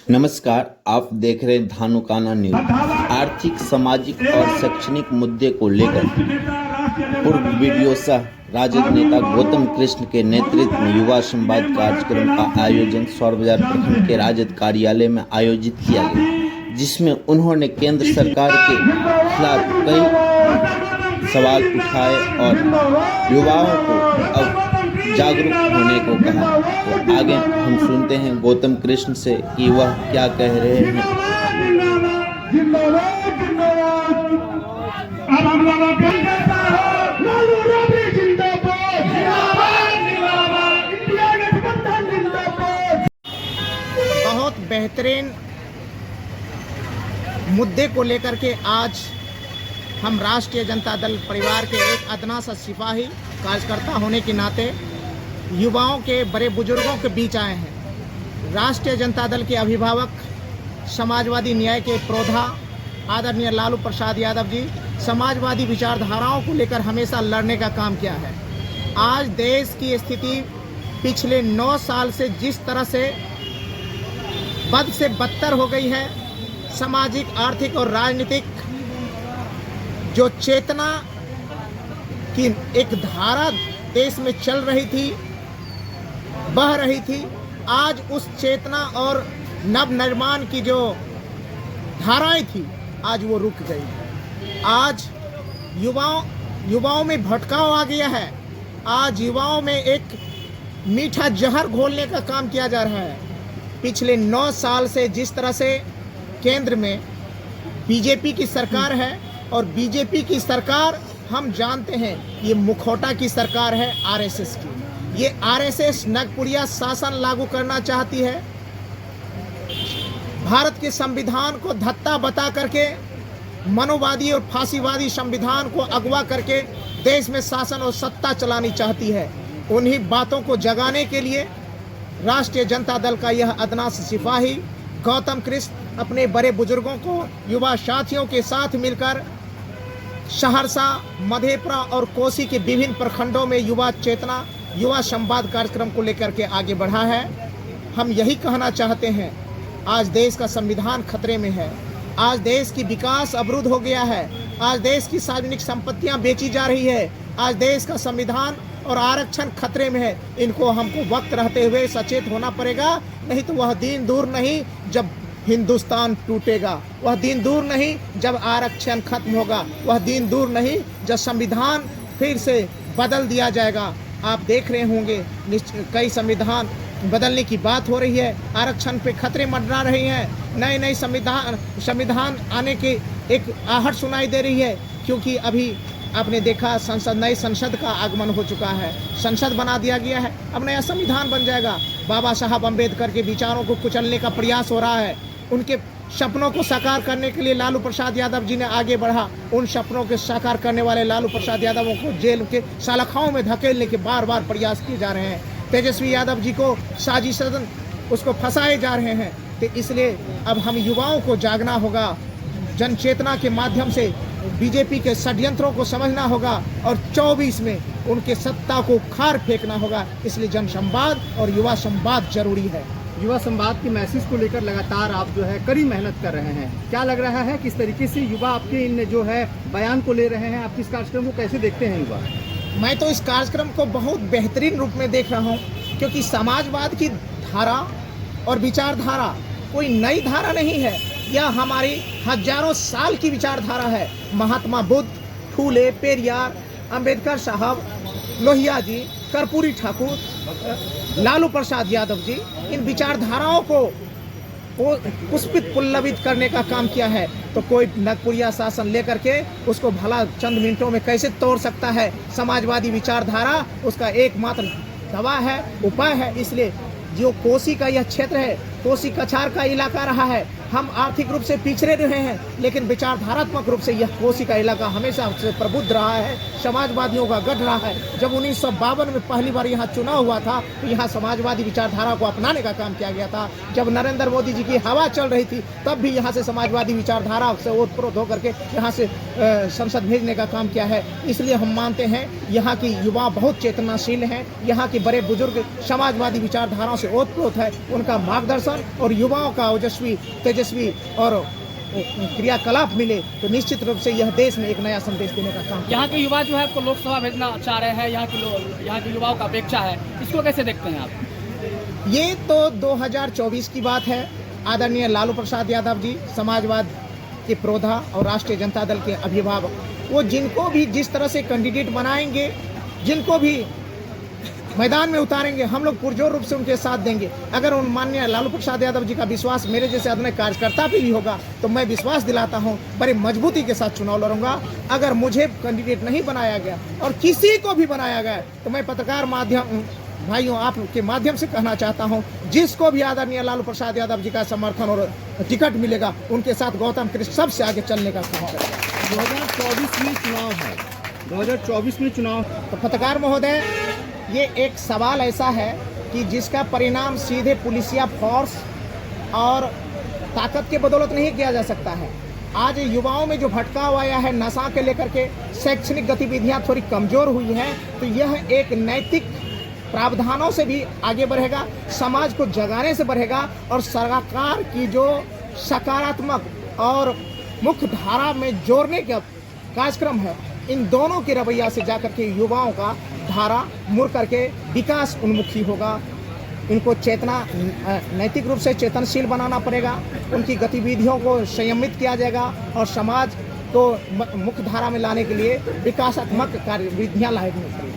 नमस्कार, आप देख रहे हैं धानुकाना न्यूज। आर्थिक, सामाजिक और शैक्षणिक मुद्दे को लेकर पूर्व वीडियो सह राजद नेता गौतम कृष्ण के नेतृत्व में युवा संवाद कार्यक्रम का आयोजन सौर बाजार प्रखंड के राजद कार्यालय में आयोजित किया गया, जिसमें उन्होंने केंद्र सरकार के खिलाफ कई सवाल उठाए और युवाओं को अब जागरूक होने को कहा। तो आगे हम सुनते हैं गौतम कृष्ण से कि वह क्या कह रहे हैं। बहुत बेहतरीन मुद्दे को लेकर के आज हम राष्ट्रीय जनता दल परिवार के एक अदना सा सिपाही कार्यकर्ता होने के नाते युवाओं के बड़े बुजुर्गों के बीच आए हैं। राष्ट्रीय जनता दल के अभिभावक, समाजवादी न्याय के प्रोधा आदरणीय लालू प्रसाद यादव जी समाजवादी विचारधाराओं को लेकर हमेशा लड़ने का काम किया है। आज देश की स्थिति पिछले 9 साल से जिस तरह से बद से बदतर हो गई है, सामाजिक, आर्थिक और राजनीतिक जो चेतना की एक धारा देश में चल रही थी, बह रही थी, आज उस चेतना और नव निर्माण की जो धाराएं थी, आज वो रुक गई। आज युवाओं में भटकाव आ गया है। आज युवाओं में एक मीठा जहर घोलने का काम किया जा रहा है। पिछले 9 साल से जिस तरह से केंद्र में बीजेपी की सरकार है, और बीजेपी की सरकार हम जानते हैं ये मुखौटा की सरकार है, आरएसएस की। ये आरएसएस नगपुरिया शासन लागू करना चाहती है। भारत के संविधान को धत्ता बता करके, मनोवादी और फांसीवादी संविधान को अगवा करके देश में शासन और सत्ता चलानी चाहती है। उन्हीं बातों को जगाने के लिए राष्ट्रीय जनता दल का यह अदना सिपाही गौतम कृष्ण अपने बड़े बुजुर्गों को, युवा साथियों के साथ मिलकर सहरसा, मधेपुरा और कोसी के विभिन्न प्रखंडों में युवा चेतना, युवा संवाद कार्यक्रम को लेकर के आगे बढ़ा है। हम यही कहना चाहते हैं, आज देश का संविधान खतरे में है। आज देश की विकास अवरुद्ध हो गया है। आज देश की सार्वजनिक संपत्तियां बेची जा रही है। आज देश का संविधान और आरक्षण खतरे में है। इनको हमको वक्त रहते हुए सचेत होना पड़ेगा, नहीं तो वह दिन दूर नहीं जब हिंदुस्तान टूटेगा। वह दिन दूर नहीं जब आरक्षण खत्म होगा। वह दिन दूर नहीं जब संविधान फिर से बदल दिया जाएगा। आप देख रहे होंगे कई संविधान बदलने की बात हो रही है, आरक्षण पे खतरे मंडरा रही हैं, नए संविधान आने की एक आहट सुनाई दे रही है। क्योंकि अभी आपने देखा नई संसद का आगमन हो चुका है, संसद बना दिया गया है, अब नया संविधान बन जाएगा। बाबा साहब अम्बेडकर के विचारों को कुचलने का प्रयास हो रहा है। उनके सपनों को साकार करने के लिए लालू प्रसाद यादव जी ने आगे बढ़ा। उन सपनों के साकार करने वाले लालू प्रसाद यादवों को जेल के सलाखाओं में धकेलने के बार प्रयास किए जा रहे हैं। तेजस्वी यादव जी को साजिशन उसको फंसाए जा रहे हैं। तो इसलिए अब हम युवाओं को जागना होगा, जन चेतना के माध्यम से बीजेपी के षड्यंत्रों को समझना होगा और 24 में उनके सत्ता को खार फेंकना होगा। इसलिए जन संवाद और युवा संवाद जरूरी है। युवा संवाद के मैसेज को लेकर लगातार आप जो है कड़ी मेहनत कर रहे हैं। क्या लग रहा है किस तरीके से युवा आपके इन जो है बयान को ले रहे हैं? आप इस कार्यक्रम को कैसे देखते हैं युवा? मैं तो इस कार्यक्रम को बहुत बेहतरीन रूप में देख रहा हूँ, क्योंकि समाजवाद की धारा और विचारधारा कोई नई धारा नहीं है। यह हमारी हजारों साल की विचारधारा है। महात्मा बुद्ध, फूले, पेरियार, अंबेडकर साहब, लोहिया जी, कर्पूरी ठाकुर, लालू प्रसाद यादव जी, इन विचारधाराओं को पुष्पित पुल्लवित करने का काम किया है। तो कोई नगपुरिया शासन लेकर के उसको भला चंद मिनटों में कैसे तोड़ सकता है? समाजवादी विचारधारा उसका एकमात्र दवा है, उपाय है। इसलिए जो कोसी का यह क्षेत्र है, कोसी कछार का इलाका रहा है, हम आर्थिक रूप से पिछड़े रहे हैं, लेकिन विचारधारात्मक रूप से यह कोसी का इलाका हमेशा से प्रबुद्ध रहा है, समाजवादियों का गढ़ रहा है। जब 1952 में पहली बार यहाँ चुनाव हुआ था तो यहाँ समाजवादी विचारधारा को अपनाने का काम किया गया था। जब नरेंद्र मोदी जी की हवा चल रही थी तब भी यहाँ से समाजवादी विचारधारा से ओतप्रोत होकर के यहाँ से संसद भेजने का काम किया है। इसलिए हम मानते हैं यहाँ की युवा बहुत चेतनाशील हैं, यहाँ के बड़े बुजुर्ग समाजवादी विचारधाराओं से ओतप्रोत है। उनका मार्गदर्शन और युवाओं का ओजस्वी तेजस्वी और क्रियाकलाप मिले तो निश्चित रूप से यह देश में एक नया संदेश देने का काम। यहाँ के युवा जो है आपको लोकसभा भेजना चाह रहे हैं, यहाँ के युवाओं का अपेक्षा है, इसको कैसे देखते हैं आप? ये तो 2024 की बात है। आदरणीय लालू प्रसाद यादव जी समाजवाद के प्रोधा और राष्ट्रीय जनता दल के अभिभावक, वो जिनको भी जिस तरह से कैंडिडेट बनाएंगे, जिनको भी मैदान में उतारेंगे, हम लोग पुरजोर रूप से उनके साथ देंगे। अगर उन माननीय लालू प्रसाद यादव जी का विश्वास मेरे जैसे आदरणीय कार्यकर्ता पे भी होगा तो मैं विश्वास दिलाता हूं बड़ी मजबूती के साथ चुनाव लड़ूंगा। अगर मुझे कैंडिडेट नहीं बनाया गया और किसी को भी बनाया गया तो मैं पत्रकार माध्यम भाइयों आपके माध्यम से कहना चाहता हूं, जिसको भी आदरणीय लालू प्रसाद यादव जी का समर्थन और टिकट मिलेगा उनके साथ गौतम कृष्ण सबसे आगे चलने का काम करेगा। 2024 में चुनाव है, 2024 में चुनाव। तो पत्रकार महोदय, ये एक सवाल ऐसा है कि जिसका परिणाम सीधे पुलिसिया फोर्स और ताकत के बदौलत नहीं किया जा सकता है। आज युवाओं में जो भटकाव आया है नशा के लेकर के, शैक्षणिक गतिविधियां थोड़ी कमजोर हुई हैं, तो यह एक नैतिक प्रावधानों से भी आगे बढ़ेगा, समाज को जगाने से बढ़ेगा और सरकार की जो सकारात्मक और मुख्य धारा में जोड़ने का कार्यक्रम है, इन दोनों के रवैया से जाकर के युवाओं का धारा मुड़ करके विकास उन्मुखी होगा। इनको चेतना नैतिक रूप से चेतनशील बनाना पड़ेगा, उनकी गतिविधियों को संयमित किया जाएगा और समाज को मुख्य धारा में लाने के लिए विकासात्मक कार्यविधियाँ लाएगी।